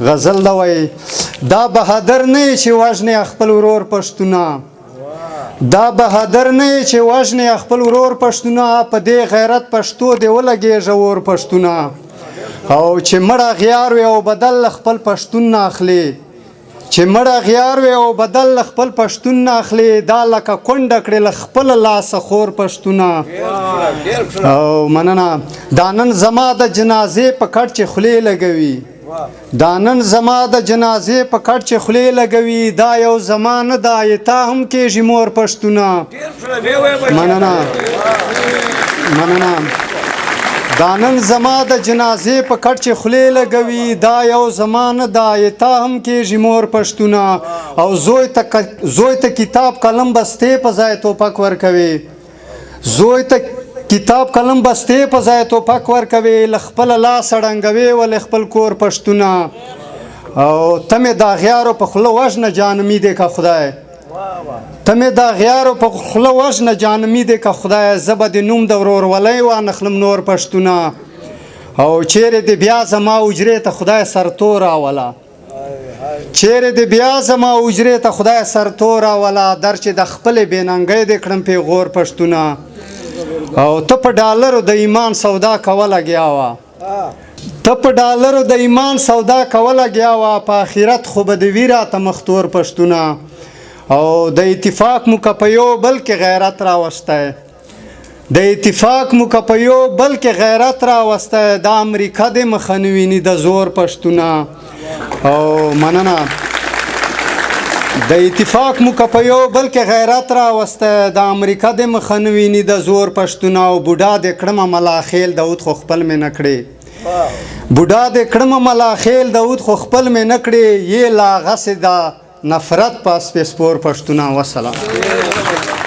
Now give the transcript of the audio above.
غزل دا وای دا بهادر نه چې وژنې خپل ورور پښتونه دا بهادر نه چې وژنې خپل ورور پښتونه په دې غیرت پښتو دی ولګېږه ور پښتونه او چې مړه غیار وي او بدل خپل پښتون نه اخلي چې مړه غیار وي او بدل خپل پښتون نه اخلي دا لکه کونډه کړې له خپل لاسه خور پښتونه او مننه دا نن زما د جنازې په کټ چې خولې لګوي دا نن زما د جنازې په کټ چې خولې لګوي دا یو زمانه دا تا هم کېږي مور پښتونه مننه دا نن زما د جنازې په کټ چې خولې لګوي دا یو زمانه دا تا هم کېږي مور پښتونه او زوی ته کتاب قلم بستې په ځای توپک ورکوي زوی ته کتاب قلم بستې په ځای توپک ورکوي له خپله لاسه ړنګوي ولې خپل کور پښتونه او ته مې دا غیارو په خوله وژنه جانمي دی که خدای ته مې دا غیارو په خوله وژنه جانمي دی که خدای زه به د نوم د ورورولۍ وانخلم نور پښتونه او چیرې دې بیا زما حجرې ته خدای سرتور راوله چیرې دې بیا زما حجرې ته خدای سرتور راوله در چې د خپلې بېننګۍ دې کړم پیغور پښتونه او ته په ډالرو د ایمان سودا کوله لګیا وه ته په ډالرو د ایمان سودا کوله لګیا وه په آخرت خو به د وي راته مختور پښتونه او د اتفاق مو که په یو بل کې غیرت راوستی د اتفاق مو که په یو بل کې غیرت راوستی د امریکا د مخه نه ویني د زور پښتونه او مننه د اتفاق مو که په یو بل کې غیرت راوستی د امریکا د مخه نه ویني د زور پښتونه او بوډا د کړمه ملاخیل داود خو خپل مې نه کړې بوډا د کړمه ملاخیل داود خو خپل مې نه کړې یې لا غسې د نفرت په سپېسپور پښتونه وسلام